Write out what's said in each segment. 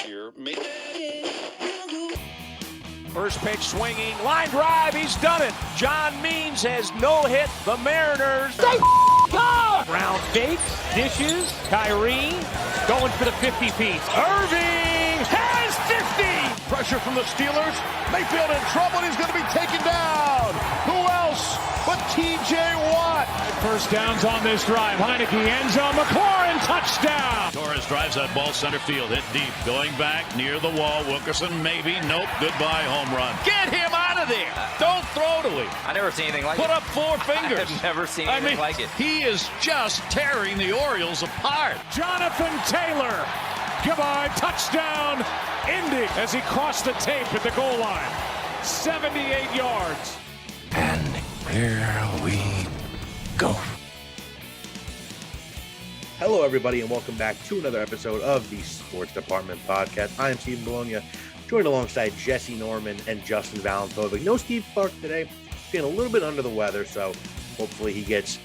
this year. First pitch swinging, line drive, he's done it. John Means has no hit the Mariners. They go! Brown fakes, dishes, Kyrie going for the 50-piece. Irving has 50! Pressure from the Steelers. Mayfield in trouble, and he's going to be taken down. Who else but T.J. Watt? First downs on this drive. Heineke, end zone, McLaurin, touchdown! Torres drives that ball center field, hit deep, going back near the wall. Wilkerson, maybe, nope, goodbye, home run. Get him out of there! Don't throw to him. I never seen anything like Put it. up four fingers. I've never seen anything like it. He is just tearing the Orioles apart. Jonathan Taylor, goodbye, touchdown, Indy, as he crossed the tape at the goal line. 78 yards. And here we go. Hello, everybody, and welcome back to another episode of the Sports Department Podcast. I am Stephen Bologna, joined alongside Jesse Norman and Justin Valentovic. No Steve Clark today, feeling a little bit under the weather, so hopefully he gets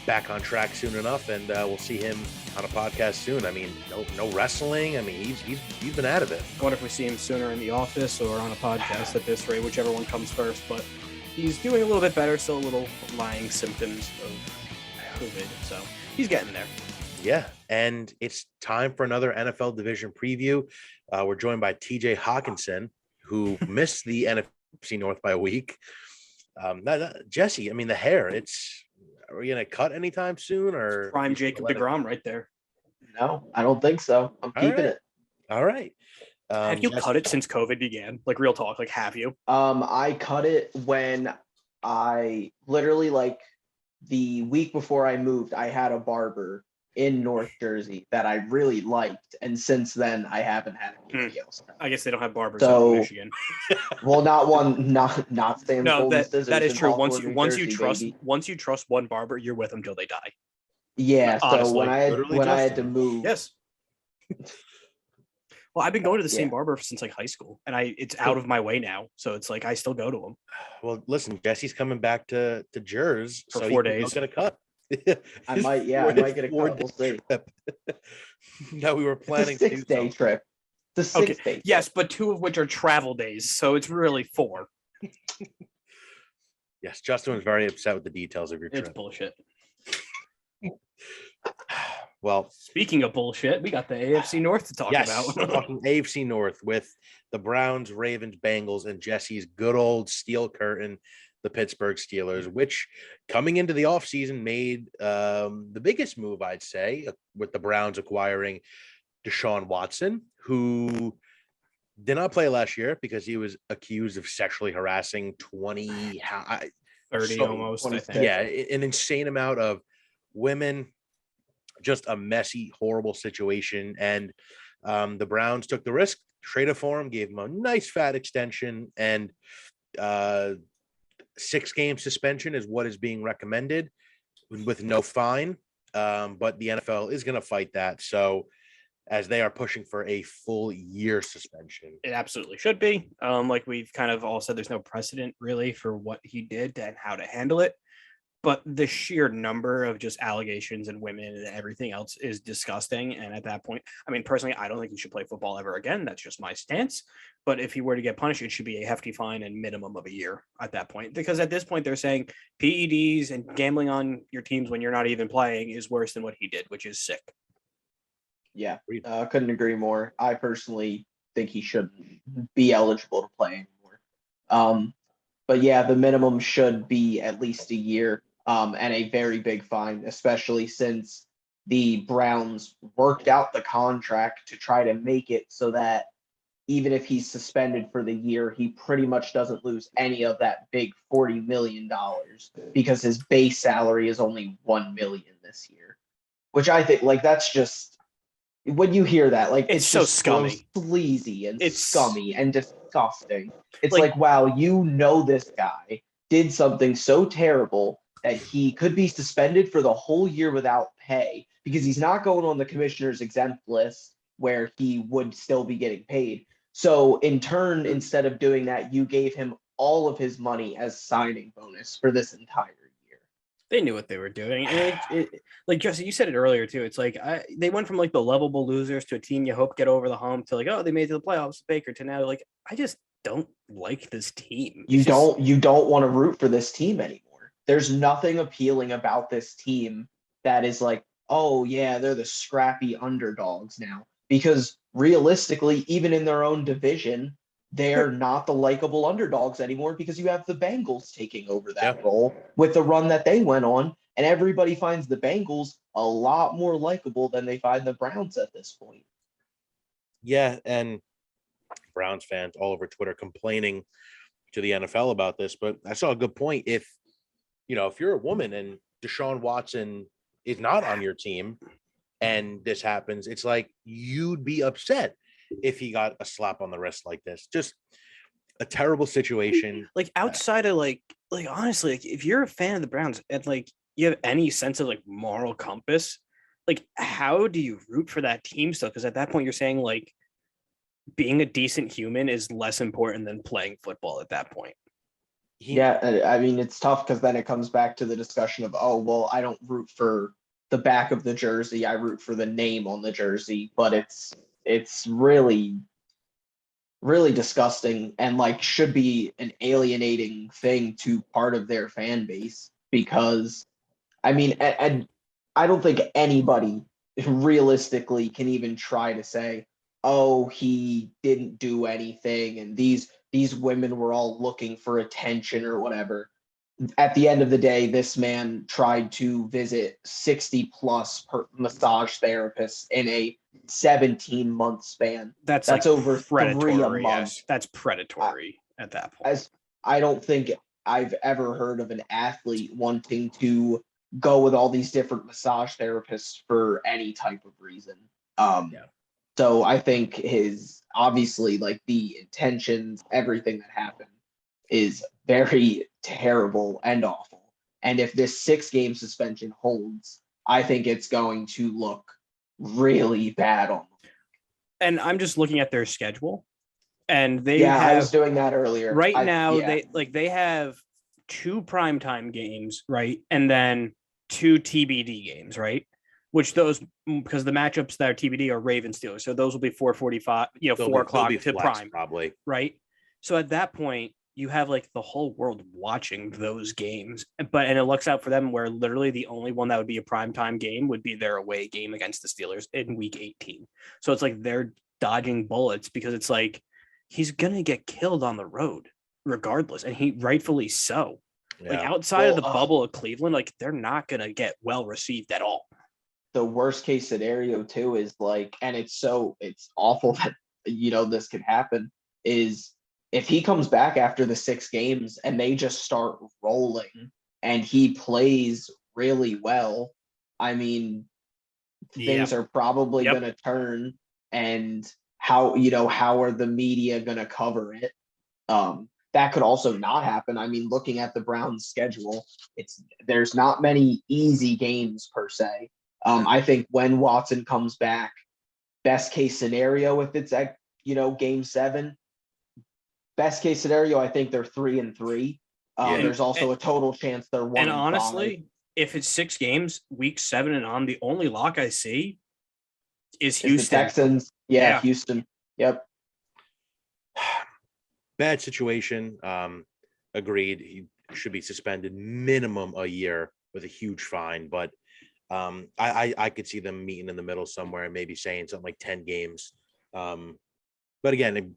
back on track soon enough, and we'll see him on a podcast soon. I mean, no wrestling. I mean, he's been out of it. I wonder if we see him sooner in the office or on a podcast at this rate, whichever one comes first. But he's doing a little bit better, still a little lying symptoms of COVID, so he's getting there. Yeah, and it's time for another NFL division preview. We're joined by TJ Hawkinson, who missed the NFC North by a week. Jesse, I mean, the hair, are we going to cut anytime soon? Or Prime Jacob DeGrom right there. No, I don't think so. I'm keeping it. All right. Have you cut it since COVID began? Like, real talk, like, have you? I cut it when I literally, like, the week before I moved, I had a barber in North Jersey that I really liked, and since then I haven't had anybody else. I guess they don't have barbers in Michigan. Well, not Sam. No, that is true. Once Jersey, you trust one barber, you're with them till they die. Yeah. Honestly, so when I had to move, yes. Well, I've been going to the same barber since like high school, and it's out of my way now, so it's like I still go to him. Well, listen, Jesse's coming back to Jersey for 4 days. Get a cut. I might get a cut. We'll see. No, we were planning it's a 6-day trip. It's a 6-day trip. Yes, but 2 of which are travel days, so it's really 4. Yes, Justin was very upset with the details of your trip. It's bullshit. Well, speaking of bullshit, we got the AFC North to talk about. We're talking AFC North with the Browns, Ravens, Bengals, and Jesse's good old steel curtain, the Pittsburgh Steelers, which coming into the offseason made the biggest move, I'd say, with the Browns acquiring Deshaun Watson, who did not play last year because he was accused of sexually harassing 30 almost, I think. Yeah, an insane amount of women. Just a messy, horrible situation. And the Browns took the risk, traded for him, gave him a nice fat extension, and 6-game suspension is what is being recommended with no fine. But the NFL is going to fight that. So as they are pushing for a full year suspension. It absolutely should be. Like we've kind of all said, there's no precedent really for what he did and how to handle it. But the sheer number of just allegations and women and everything else is disgusting. And at that point, I mean, personally, I don't think he should play football ever again. That's just my stance. But if he were to get punished, it should be a hefty fine and minimum of a year at that point. Because at this point, they're saying PEDs and gambling on your teams when you're not even playing is worse than what he did, which is sick. Yeah, couldn't agree more. I personally think he shouldn't be eligible to play anymore. But yeah, the minimum should be at least a year. And a very big fine, especially since the Browns worked out the contract to try to make it so that even if he's suspended for the year, he pretty much doesn't lose any of that big $40 million because his base salary is only $1 million this year, which I think that's just when you hear that, it's so scummy, so sleazy, and it's scummy and disgusting. It's wow, this guy did something so terrible that he could be suspended for the whole year without pay because he's not going on the commissioner's exempt list where he would still be getting paid. So in turn, instead of doing that, you gave him all of his money as signing bonus for this entire year. They knew what they were doing. And like Jesse, you said it earlier too. It's like they went from like the lovable losers to a team you hope get over the hump to like, oh, they made it to the playoffs, Baker, to now like I just don't like this team. You don't want to root for this team anymore. There's nothing appealing about this team that is like, oh yeah, they're the scrappy underdogs now. Because realistically, even in their own division, they're not the likable underdogs anymore because you have the Bengals taking over that role with the run that they went on. And everybody finds the Bengals a lot more likable than they find the Browns at this point. Yeah, and Browns fans all over Twitter complaining to the NFL about this, but I saw a good point. If you're a woman and Deshaun Watson is not on your team and this happens, it's like you'd be upset if he got a slap on the wrist like this. Just a terrible situation. Like outside of like honestly, like if you're a fan of the Browns and like you have any sense of like moral compass, like how do you root for that team still? Because at that point you're saying like being a decent human is less important than playing football at that point. Yeah, I mean it's tough because then it comes back to the discussion of, oh well, I don't root for the back of the jersey, I root for the name on the jersey, but it's really disgusting and like should be an alienating thing to part of their fan base because I mean, and I don't think anybody realistically can even try to say, oh, he didn't do anything and these women were all looking for attention or whatever. At the end of the day, this man tried to visit 60 plus massage therapists in a 17-month span. That's like over 3 a month. Yes. That's predatory at that point. As I don't think I've ever heard of an athlete wanting to go with all these different massage therapists for any type of reason. So I think his obviously like the intentions, everything that happened is very terrible and awful. And if this 6-game suspension holds, I think it's going to look really bad on them. And I'm just looking at their schedule, and I was doing that earlier. Now, they have 2 primetime games, right, and then 2 TBD games, right. Which those because the matchups that are TBD are Ravens Steelers, so those will be 4:45, 4 o'clock to prime, probably, right. So at that point, you have like the whole world watching those games, and it looks out for them where literally the only one that would be a primetime game would be their away game against the Steelers in week 18. So it's like they're dodging bullets because it's like he's going to get killed on the road regardless. And he rightfully so. Yeah. Like outside of the bubble of Cleveland, like they're not going to get well received at all. The worst case scenario too is like, and it's awful that, this could happen is, if he comes back after the 6 games and they just start rolling and he plays really well, I mean, things are probably going to turn. And how are the media going to cover it? That could also not happen. I mean, looking at the Browns schedule, there's not many easy games per se. I think when Watson comes back, best case scenario, if it's at, game 7, best case scenario, I think they're 3-3. There's also a total chance they're 1-5. And honestly, if it's 6 games, week 7 and on, the only lock I see is Houston. The Texans. Yeah, Houston. Yep. Bad situation. Agreed. He should be suspended minimum a year with a huge fine. But I could see them meeting in the middle somewhere and maybe saying something like 10 games. But again,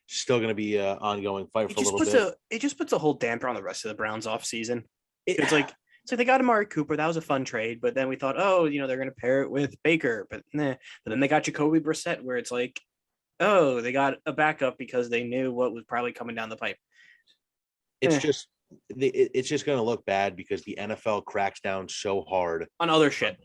still going to be an ongoing fight for a little bit. It just puts a whole damper on the rest of the Browns offseason. It's like they got Amari Cooper. That was a fun trade. But then we thought, they're going to pair it with Baker. But then they got Jacoby Brissett, where it's like, they got a backup because they knew what was probably coming down the pipe. It's just going to look bad because the NFL cracks down so hard on other shit.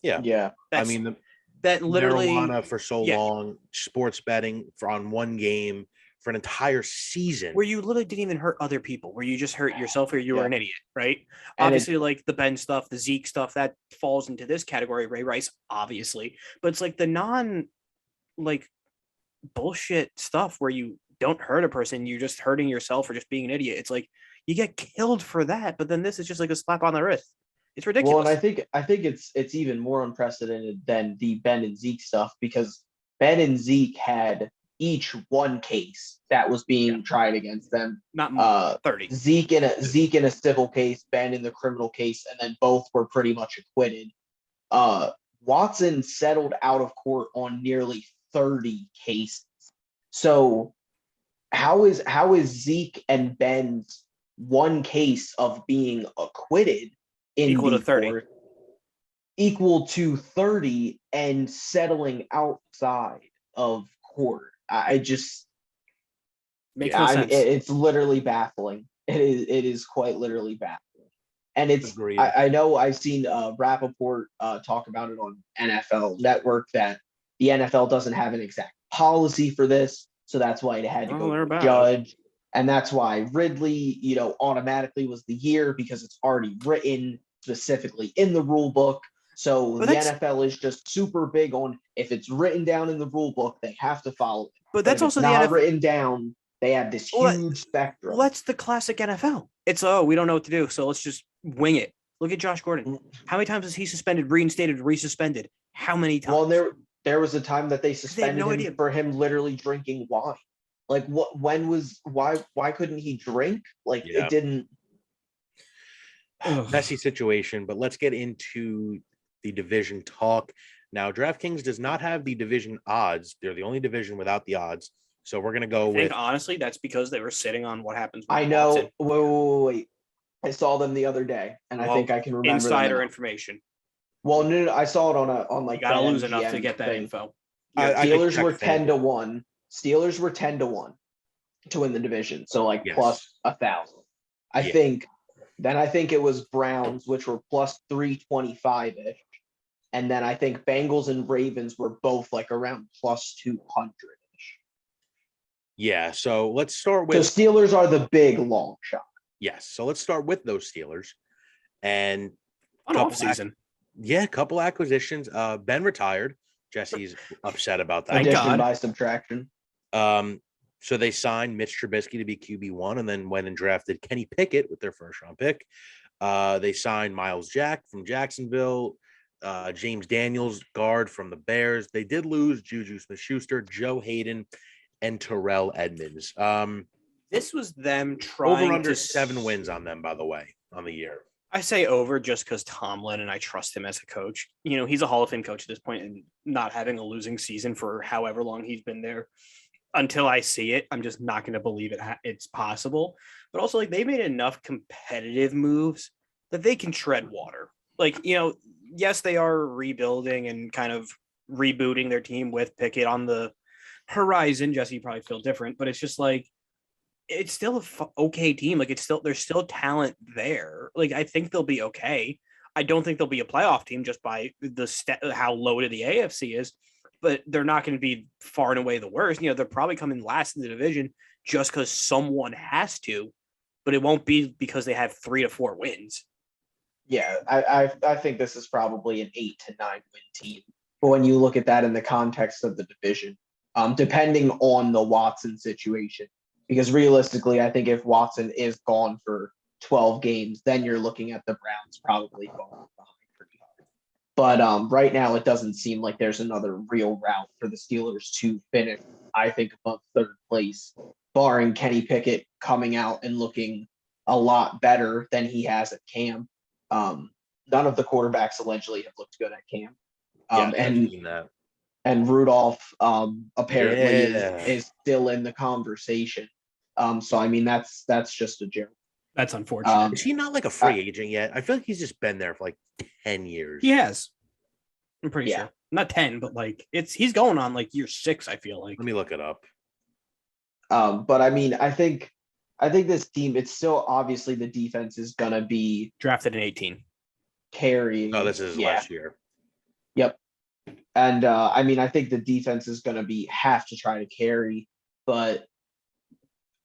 Yeah. That literally marijuana for so long, sports betting on one game for an entire season, where you literally didn't even hurt other people, where you just hurt yourself or you were an idiot, right? And obviously, like the Ben stuff, the Zeke stuff, that falls into this category. Ray Rice, obviously, but it's like the bullshit stuff where you don't hurt a person, you're just hurting yourself or just being an idiot. It's like you get killed for that, but then this is just like a slap on the wrist. It's ridiculous. Well, and I think it's even more unprecedented than the Ben and Zeke stuff, because Ben and Zeke had each one case that was being tried against them. Not 30. Zeke in a civil case, Ben in the criminal case, and then both were pretty much acquitted. Watson settled out of court on nearly 30 cases. So how is Zeke and Ben's one case of being acquitted in equal to 30? Court equal to 30 and settling outside of court? I just makes no sense. It's literally baffling. It is quite literally baffling. And it's Agreed. I know I've seen Rappaport talk about it on NFL Network that the NFL doesn't have an exact policy for this, so that's why it had to go to a judge. And that's why Ridley, automatically was the year, because it's already written specifically in the rule book. So the NFL is just super big on, if it's written down in the rule book, they have to follow it. But that's also not written down. They have this huge spectrum. Well, that's the classic NFL. It's, we don't know what to do, so let's just wing it. Look at Josh Gordon. How many times has he suspended, reinstated, resuspended? How many times? Well, there was a time that they suspended him for him literally drinking wine. Like, why couldn't he drink? Like, it didn't. Messy situation, but let's get into the division talk. Now, DraftKings does not have the division odds. They're the only division without the odds. So we're going to go with. Honestly, that's because they were sitting on what happens. I know. Wait. I saw them the other day, and I think I can remember insider information. Well, no, I saw it on like. You gotta lose enough to get that info. Steelers were 10-1. Steelers were 10-1 to win the division, so plus 1,000. I think it was Browns, which were plus 325-ish, and then I think Bengals and Ravens were both around plus 200-ish. Yeah, so let's start with. So Steelers are the big long shot. Yes, so let's start with those Steelers, and an offseason. Yeah, a couple acquisitions. Ben retired. Jesse's upset about that. Addition by subtraction. So they signed Mitch Trubisky to be QB1, and then went and drafted Kenny Pickett with their first-round pick. They signed Miles Jack from Jacksonville, James Daniels, guard from the Bears. They did lose Juju Smith-Schuster, Joe Hayden, and Terrell Edmonds. This was them trying over under 7 wins on them, by the way, on the year. I say over just because Tomlin, and I trust him as a coach. He's a Hall of Fame coach at this point, and not having a losing season for however long he's been there. Until I see it, I'm just not going to believe it's possible. But also, they made enough competitive moves that they can tread water. Yes, they are rebuilding and kind of rebooting their team with Pickett on the horizon. Jesse, you probably feel different, but it's just it's still a okay team. There's still talent there. I think they'll be okay. I don't think they'll be a playoff team just by how loaded the AFC is, but they're not going to be far and away the worst. They're probably coming last in the division just because someone has to, but it won't be because they have 3 to 4 wins. Yeah, I think this is probably an 8 to 9 win team. But when you look at that in the context of the division, depending on the Watson situation, because realistically, I think if Watson is gone for 12 games, then you're looking at the Browns probably falling behind pretty hard. But right now, it doesn't seem like there's another real route for the Steelers to finish, I think, above 3rd place, barring Kenny Pickett coming out and looking a lot better than he has at camp. None of the quarterbacks allegedly have looked good at camp. And Rudolph apparently is still in the conversation. So I mean that's just a joke. That's unfortunate. Is he not a free agent yet? I feel like he's just been there for 10 years. He has. I'm pretty sure. Not 10, but he's going on year 6, I feel like. Let me look it up. But I mean, I think this team, it's still obviously the defense is gonna be drafted in 18. Carrying. Oh, this is last year. Yep. And I mean, I think the defense is gonna have to try to carry, but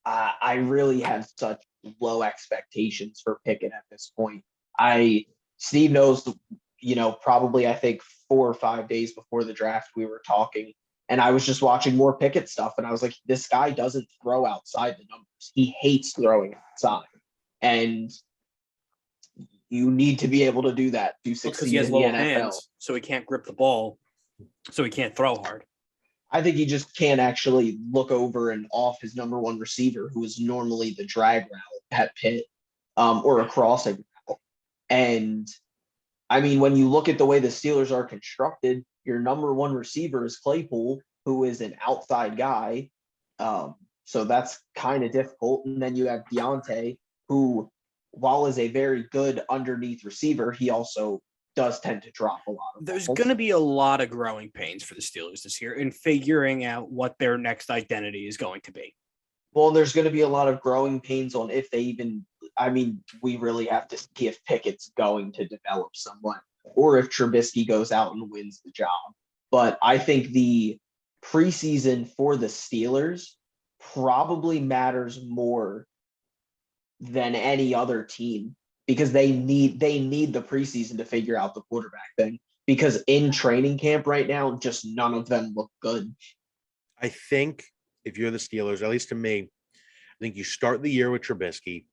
I really have such low expectations for Pickett at this point. Steve knows, probably I think 4 or 5 days before the draft we were talking, and I was just watching more Pickett stuff, and I was like, this guy doesn't throw outside the numbers. He hates throwing outside, and You need to be able to do that to Because succeed he has in the little NFL. hands, so he can't grip the ball, so he can't throw hard. I think he just can't actually look over and off his number one receiver, who is normally the drag route at Pitt, or a crossing route. And I mean, when you look at the way the Steelers are constructed, your number one receiver is Claypool, who is an outside guy. So that's kind of difficult. And then you have Deontay, who, while is a very good underneath receiver, he also does tend to drop a lot of There's balls. going to be a lot of growing pains for the Steelers this year in figuring out what their next identity is going to be. Well, there's going to be a lot of growing pains on if they even, I mean, we really have to see if Pickett's going to develop somewhat or if Trubisky goes out and wins the job. But I think the preseason for the Steelers probably matters more than any other team because they need the preseason to figure out the quarterback thing, because in training camp right now, just none of them look good. I think if you're the Steelers, at least to me, I think you start the year with Trubisky.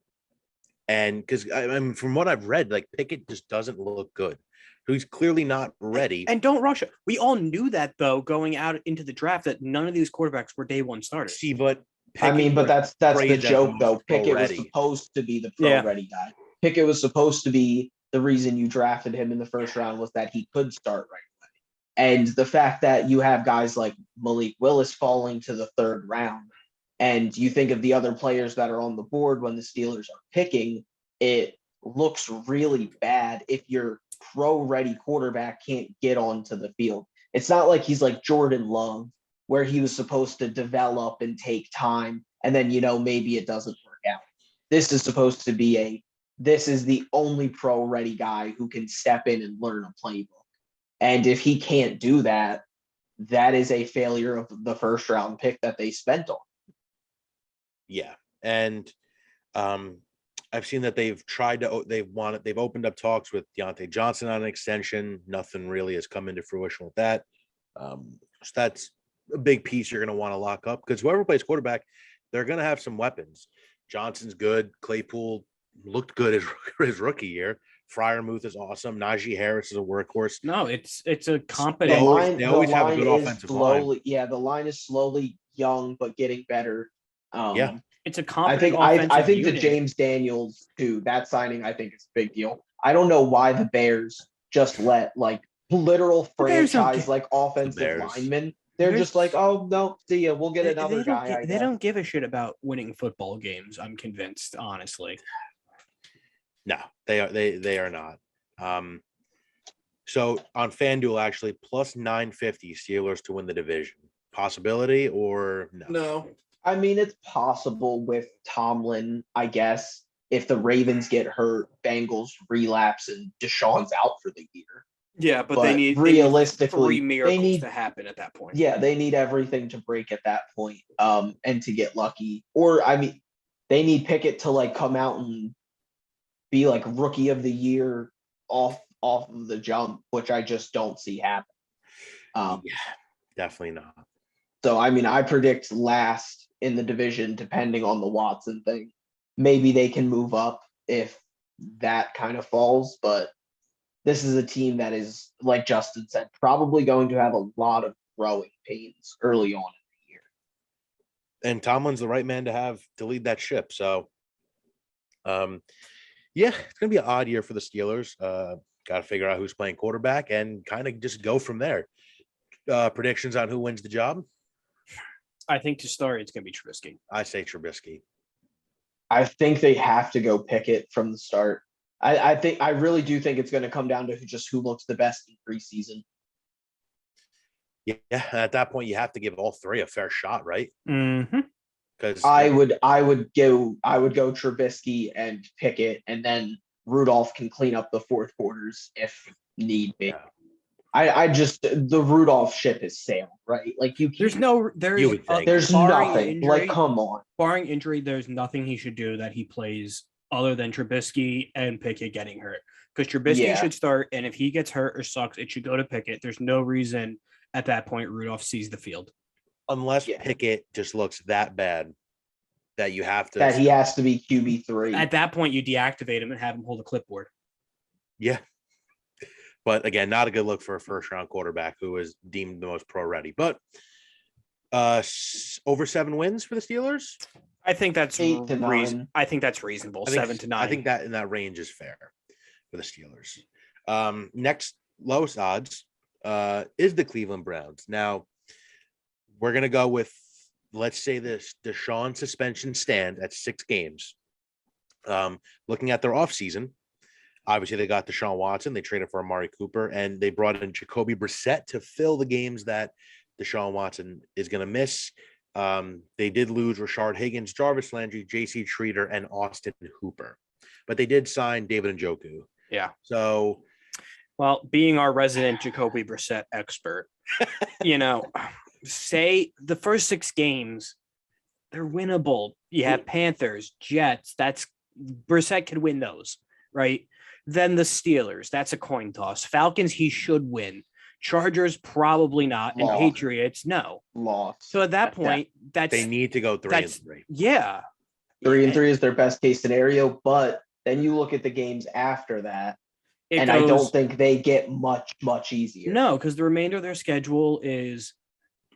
And because I mean, from what I've read, like Pickett just doesn't look good. So he's clearly not ready. And don't rush it. We all knew that, though, going out into the draft, that none of these quarterbacks were day one starters. See, but I mean, but that's the raised as the joke, most though. Pickett was pro-ready. supposed to be the pro-ready guy. Pickett was supposed to be the reason you drafted him in the first round was that he could start right away. And the fact that you have guys like Malik Willis falling to the third round, and you think of the other players that are on the board when the Steelers are picking, it looks really bad if your pro-ready quarterback can't get onto the field. It's not like he's like Jordan Love, where he was supposed to develop and take time, and then, maybe it doesn't work out. This is supposed to be this is the only pro-ready guy who can step in and learn a playbook. And if he can't do that, that is a failure of the first round pick that they spent on. Yeah. And I've seen that they've opened up talks with Deontay Johnson on an extension. Nothing really has come into fruition with that. So that's a big piece you're going to want to lock up, because whoever plays quarterback, they're going to have some weapons. Johnson's good. Claypool looked good his rookie year. Freiermuth is awesome. Najee Harris is a workhorse. No, it's a competent. They always have a good offensive line. Yeah, the line is slowly young but getting better. It's a competent offensive I think unit. the James Daniels too, that signing I think is a big deal. I don't know why the Bears just let like literal franchise like offensive linemen. They're just like, oh no, see ya. We'll get another guy. They don't give a shit about winning football games. I'm convinced, honestly. No, they are not. So on FanDuel, actually, plus 950 Steelers to win the division. Possibility or no? No. I mean, it's possible with Tomlin, I guess. If the Ravens get hurt, Bengals relapse, and Deshaun's out for the year. Yeah, but they need realistically 3 miracles to happen at that point. Yeah, they need everything to break at that point, and to get lucky. Or I mean, they need Pickett to like come out and be like rookie of the year off of the jump, which I just don't see happen. Yeah, definitely not. So I mean, I predict last in the division, depending on the Watson thing. Maybe they can move up if that kind of falls, but this is a team that is, like Justin said, probably going to have a lot of growing pains early on in the year. And Tomlin's the right man to lead that ship. So, yeah, it's going to be an odd year for the Steelers. Got to figure out who's playing quarterback and kind of just go from there. Predictions on who wins the job? I think to start, it's going to be Trubisky. I say Trubisky. I think they have to go Pickett from the start. I really do think it's going to come down to who looks the best in preseason. Yeah, at that point, you have to give all three a fair shot, right? Mm-hmm. Because I would go Trubisky and Pickett, and then Rudolph can clean up the fourth quarters if need be. Yeah. The Rudolph ship is sailed, right? Like there's nothing. Injury, like, come on. Barring injury, there's nothing he should do that he plays other than Trubisky and Pickett getting hurt. Because Trubisky should start, and if he gets hurt or sucks, it should go to Pickett. There's no reason at that point Rudolph sees the field. Unless Pickett just looks that bad that you have to. That he has to be QB3. At that point, you deactivate him and have him hold a clipboard. Yeah. But again, not a good look for a first-round quarterback who is deemed the most pro-ready. But over 7 wins for the Steelers? I think that's 8 to 9. I think that's reasonable. 7 to 9. I think that in that range is fair for the Steelers. Next lowest odds is the Cleveland Browns. Now, we're going to go with, let's say, this Deshaun suspension stand at 6 games. Looking at their offseason, obviously they got Deshaun Watson. They traded for Amari Cooper, and they brought in Jacoby Brissett to fill the games that Deshaun Watson is going to miss. They did lose Rashard Higgins, Jarvis Landry, JC Treater, and Austin Hooper. But they did sign David Njoku. Yeah. So, well, being our resident Jacoby Brissett expert, say the first 6 games, they're winnable. You have Panthers, Jets. That's Brissett could win those, right? Then the Steelers, that's a coin toss. Falcons, he should win. Chargers, probably not. And Patriots, no. Loss. So at that point, they need to go 3-3. Yeah. 3-3 is their best case scenario, but then you look at the games after that, I don't think they get much easier. No, because the remainder of their schedule is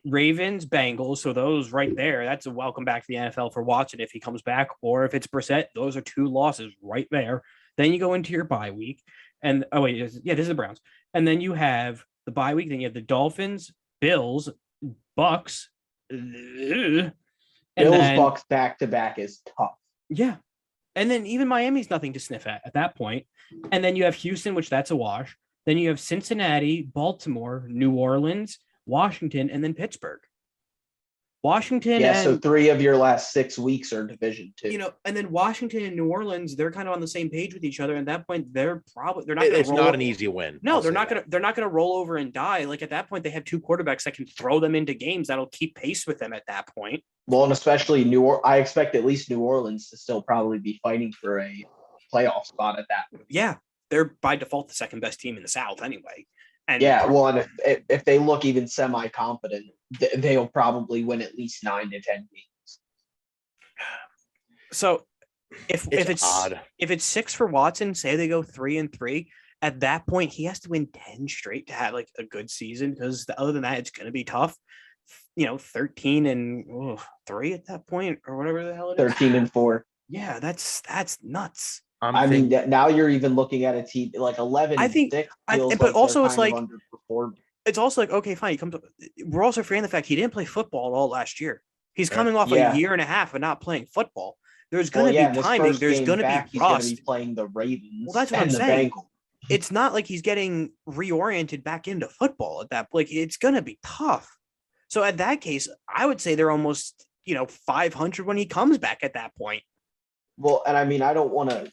Ravens, Bengals. So those right there, that's a welcome back to the NFL for Watson if he comes back, or if it's Brissett, those are 2 losses right there. Then you go into your bye week, and this is the Browns, and then you have the bye week. Then you have the Dolphins, Bills, Bucks, Bills Bucks back to back is tough. Yeah, and then even Miami's nothing to sniff at that point. And then you have Houston, which that's a wash. Then you have Cincinnati, Baltimore, New Orleans, Washington, and then Pittsburgh. Washington. Yeah, so 3 of your last 6 weeks are Division 2. And then Washington and New Orleans, they're kind of on the same page with each other. At that point, they're not. It's not an easy win. No, they're not gonna roll over and die. Like at that point, they have 2 quarterbacks that can throw them into games that'll keep pace with them at that point. Well, and especially I expect at least New Orleans to still probably be fighting for a playoff spot at that point. Yeah, they're by default the second best team in the South anyway. And yeah, well, and if they look even semi-competent, they'll probably win at least 9 to 10 games. So if it's 6 for Watson, say they go 3-3, at that point he has to win 10 straight to have like a good season, because other than that it's going to be tough. 13-3 at that point, or whatever the hell it is. 13-4. Yeah, that's nuts. I mean, now you're even looking at a team like 11. I think, but also it's like underperformed. It's also like, okay, fine. We're also forgetting the fact he didn't play football at all last year. He's coming off a year and a half of not playing football. There's going to be timing. There's going to be rust. He's going to be playing the Ravens. Well, that's what I'm saying. It's not like he's getting reoriented back into football at that point. It's going to be tough. So at that case, I would say they're almost 500 when he comes back at that point. Well, and I mean, I don't want to,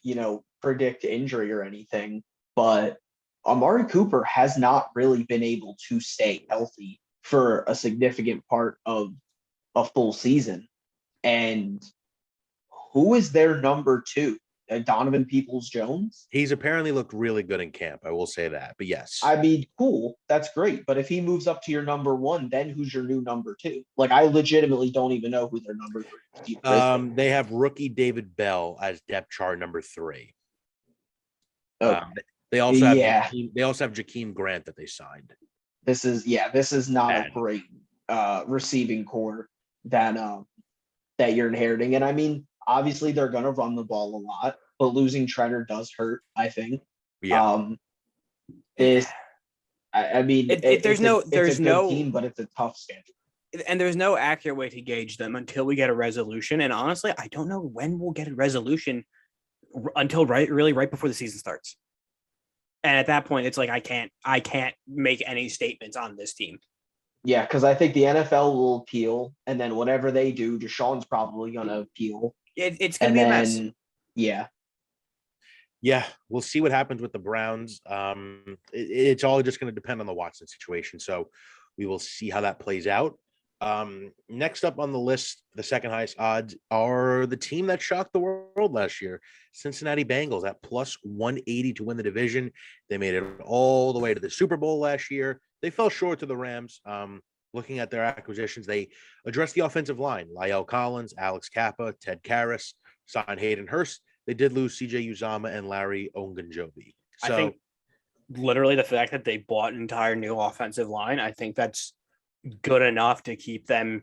predict injury or anything, but Amari Cooper has not really been able to stay healthy for a significant part of a full season. And who is their number 2? Donovan Peoples-Jones? He's apparently looked really good in camp. I will say that. But yes. I mean, cool. That's great. But if he moves up to your number 1, then who's your new number 2? Like, I legitimately don't even know who their number 3 is. They have rookie David Bell as depth chart number 3. Okay. They also have Jakeem Grant that they signed. This is not a great receiving core that you're inheriting. And I mean, obviously they're going to run the ball a lot, but losing Treader does hurt, I think. Yeah. There's no team, but it's a tough schedule. And there's no accurate way to gauge them until we get a resolution. And honestly, I don't know when we'll get a resolution until right before the season starts. And at that point, it's like I can't make any statements on this team. Yeah, because I think the NFL will appeal, and then whatever they do, Deshaun's probably going to appeal. It's going to be a mess. Yeah. Yeah, we'll see what happens with the Browns. It's all just going to depend on the Watson situation. So we will see how that plays out. Next up on the list, the second highest odds are the team that shocked the world last year, Cincinnati Bengals, at plus 180 to win the division. They made it all the way to the Super Bowl last year. They fell short to the Rams. Looking at their acquisitions, they addressed the offensive line. La'el Collins, Alex Kappa, Ted Karras, signed Hayden Hurst. They did lose CJ Uzama and Larry Ogunjobi. So literally the fact that they bought an entire new offensive line, I think that's good enough to keep them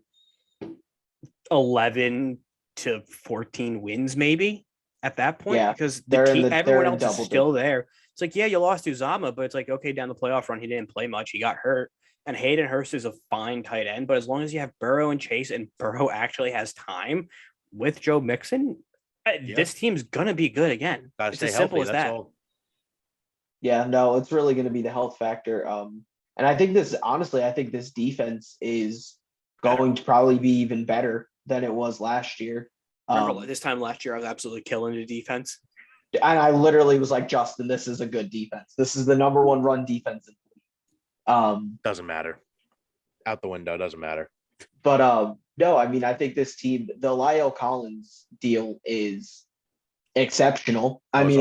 11 to 14 wins maybe at that point, because everyone else is still there. It's like, yeah, you lost Uzama, but it's like, okay, down the playoff run, he didn't play much. He got hurt. And Hayden Hurst is a fine tight end, but as long as you have Burrow and Chase, and Burrow actually has time with Joe Mixon, this team's gonna be good again. It's as simple as that. Yeah, no, it's really going to be the health factor. And I think this defense is going to probably be even better than it was last year. Remember, this time last year, I was absolutely killing the defense. And I literally was like, Justin, this is a good defense. This is the number one run defense in the league. Doesn't matter. Out the window, doesn't matter. But no, I mean, I think this team, the Lyle Collins deal is exceptional. I mean,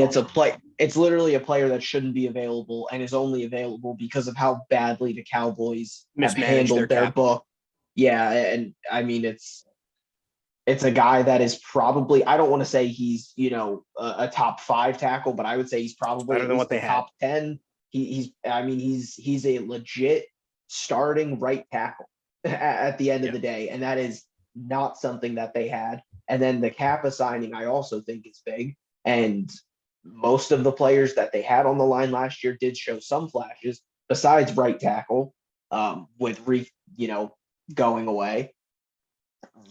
it's literally a player that shouldn't be available and is only available because of how badly the Cowboys have handled their book. Yeah, and I mean, it's a guy that is probably, I don't want to say he's, a top 5 tackle, but I would say he's probably better than what they top 10. He's a legit starting right tackle at the end of the day, and that is not something that they had. And then the Kappa signing, I also think is big. And most of the players that they had on the line last year did show some flashes besides right tackle, with going away.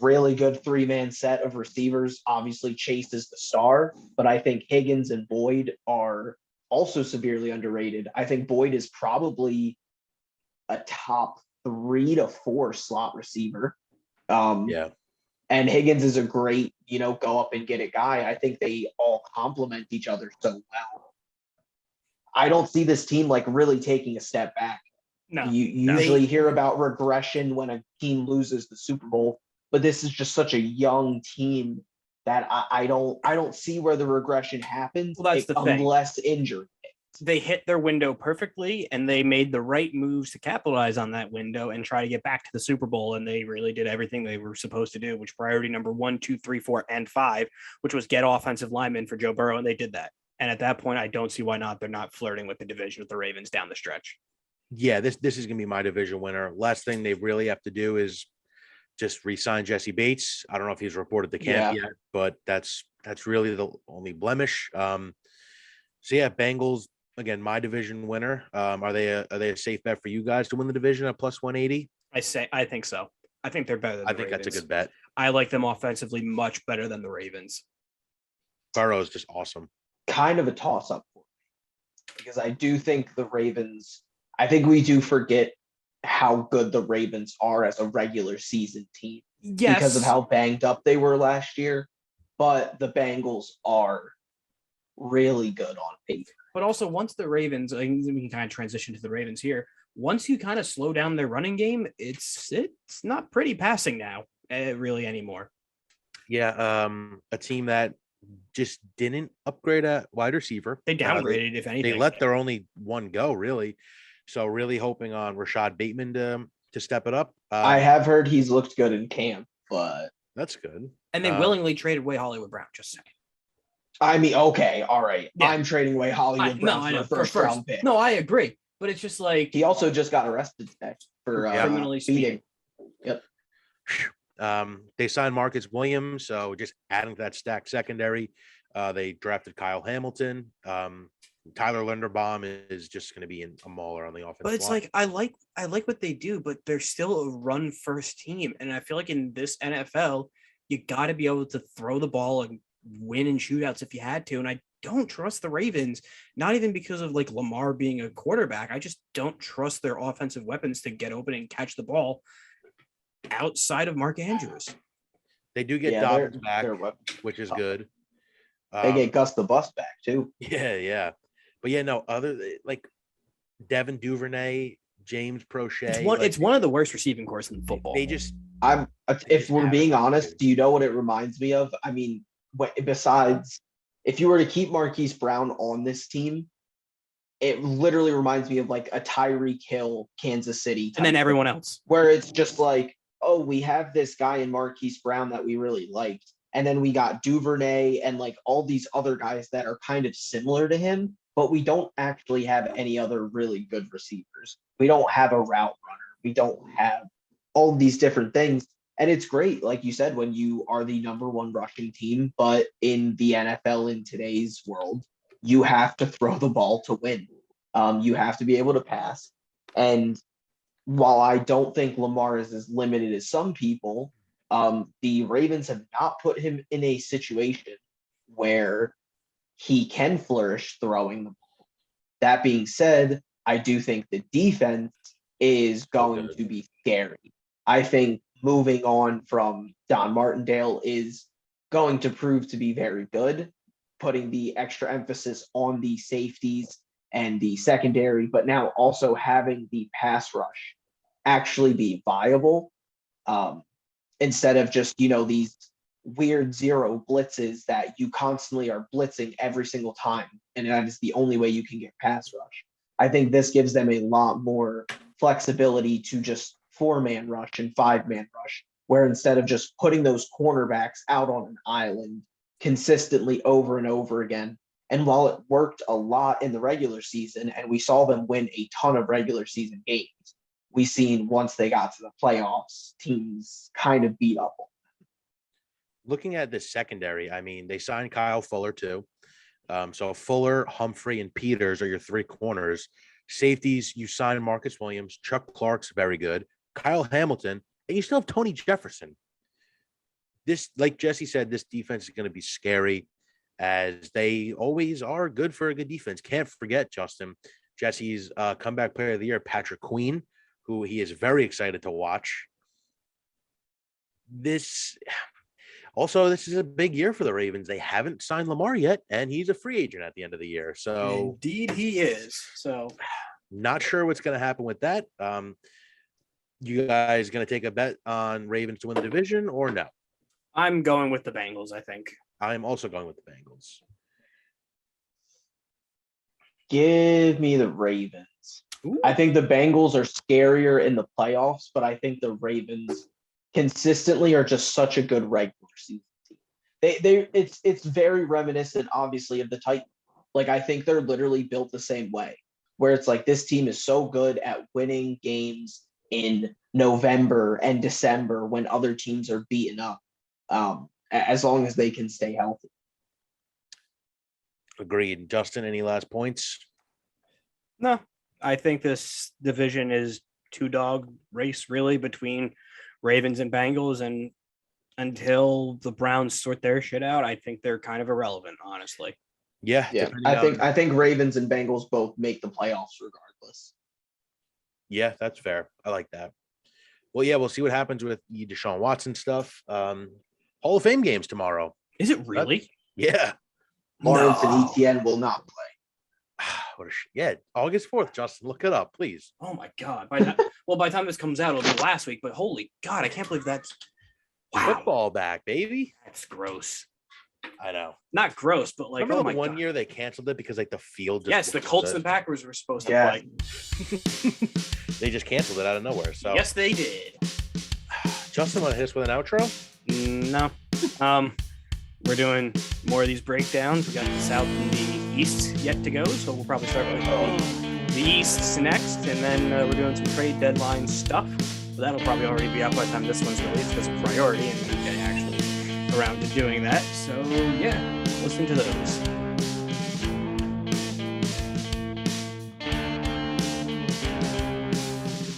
Really good 3-man set of receivers. Obviously, Chase is the star, but I think Higgins and Boyd are also severely underrated. I think Boyd is probably a top 3 to 4 slot receiver. And Higgins is a great, go up and get it guy. I think they all complement each other so well. I don't see this team really taking a step back. No, you usually hear about regression when a team loses the Super Bowl, but this is just such a young team that I don't see where the regression happens. Well, that's the thing. Unless injury. They hit their window perfectly, and they made the right moves to capitalize on that window and try to get back to the Super Bowl. And they really did everything they were supposed to do, which priority number 1, 2, 3, 4, and 5, which was get offensive linemen for Joe Burrow. And they did that. And at that point, I don't see why not. They're not flirting with the division with the Ravens down the stretch. Yeah, this is going to be my division winner. Last thing they really have to do is just re-sign Jesse Bates. I don't know if he's reported to camp yet, but that's really the only blemish. So yeah, Bengals. Again, my division winner. Are they a safe bet for you guys to win the division at plus 180? I think so. I think they're better than the Ravens. That's a good bet. I like them offensively much better than the Ravens. Burrow is just awesome. Kind of a toss-up for me, because I do think the Ravens, I think we do forget how good the Ravens are as a regular season team. Yes. Because of how banged up they were last year. But the Bengals are really good on paper. But also, once the Ravens, we can kind of transition to the Ravens here. Once you kind of slow down their running game, it's not pretty passing now, really anymore. Yeah, a team that just didn't upgrade a wide receiver. They downgraded, if anything. They let their only one go, really. So really hoping on Rashad Bateman to step it up. I have heard he's looked good in camp, but that's good. And they willingly traded away Hollywood Brown, just saying. I mean, okay, all right. Yeah. I'm trading away Hollywood Brown for a first round pick. No, I agree. But it's just like he also just got arrested today for criminally speeding. Yep. They signed Marcus Williams, so just adding to that stacked secondary. They drafted Kyle Hamilton. Tyler Linderbaum is just going to be a mauler on the offense. But it's like I like what they do, but they're still a run first team, and I feel like in this NFL, you got to be able to throw the ball and win in shootouts if you had to. And I don't trust the Ravens, not even because of Lamar being a quarterback. I just don't trust their offensive weapons to get open and catch the ball outside of Mark Andrews. They do get Dobbins back, which is good. They get Gus the Bus back too. Yeah. But yeah, no, other Devin Duvernay, James Prochet. It's one of the worst receiving corps in football. If we're being honest, do you know what it reminds me of? I mean, besides, if you were to keep Marquise Brown on this team, it literally reminds me of a Tyreek Hill, Kansas City. And then everyone else. Where it's just oh, we have this guy in Marquise Brown that we really liked. And then we got Duvernay and all these other guys that are kind of similar to him, but we don't actually have any other really good receivers. We don't have a route runner. We don't have all of these different things. And it's great, like you said, when you are the number one rushing team, but in the NFL in today's world, you have to throw the ball to win. You have to be able to pass. And while I don't think Lamar is as limited as some people, the Ravens have not put him in a situation where he can flourish throwing the ball. That being said, I do think the defense is going to be scary. I think moving on from Don Martindale is going to prove to be very good, putting the extra emphasis on the safeties and the secondary, but now also having the pass rush actually be viable, instead of just, these weird zero blitzes that you constantly are blitzing every single time. And that is the only way you can get pass rush. I think this gives them a lot more flexibility to just 4-man rush and 5-man rush, where instead of just putting those cornerbacks out on an island consistently over and over again. And while it worked a lot in the regular season, and we saw them win a ton of regular season games, we seen once they got to the playoffs, teams kind of beat up on them. Looking at the secondary, I mean, they signed Kyle Fuller too. So Fuller, Humphrey, and Peters are your 3 corners. Safeties, you signed Marcus Williams. Chuck Clark's very good. Kyle Hamilton, and you still have Tony Jefferson. This, like Jesse said, this defense is going to be scary, as they always are good for a good defense. Can't forget, Justin, Jesse's comeback player of the year, Patrick Queen, who he is very excited to watch. This is a big year for the Ravens. They haven't signed Lamar yet, and he's a free agent at the end of the year. So indeed he is. So not sure what's going to happen with that. You guys going to take a bet on Ravens to win the division or no? I'm going with the Bengals, I think. I'm also going with the Bengals. Give me the Ravens. Ooh. I think the Bengals are scarier in the playoffs, but I think the Ravens consistently are just such a good regular season team. It's very reminiscent, obviously, of the Titans. Like, I think they're literally built the same way, where it's like this team is so good at winning games in November and December when other teams are beaten up, as long as they can stay healthy. Agreed. Justin, any last points? No, I think this division is 2-dog race really between Ravens and Bengals, and until the Browns sort their shit out, I think they're kind of irrelevant, honestly. Yeah. I think Ravens and Bengals both make the playoffs regardless. Yeah, that's fair. I like that. Well, yeah, we'll see what happens with the Deshaun Watson stuff. Hall of Fame games tomorrow. Is it really? Yeah. Lawrence and Etienne will not play. Yeah, August 4th, Justin. Look it up, please. Oh my God. By the time this comes out, it'll be last week, but holy God, I can't believe that's football back, baby. That's gross. I know. Not gross, but like, remember oh my one God. year they canceled it because like the field just yes, the Colts and Packers were supposed to play. They just canceled it out of nowhere. So yes, they did. Justin, want to hit us with an outro? No. We're doing more of these breakdowns. We got the South and the East yet to go, so we'll probably start with the East next, and then we're doing some trade deadline stuff. So that'll probably already be out by the time this one's released as a priority, and we're getting actually around to doing that. So yeah, listen to those.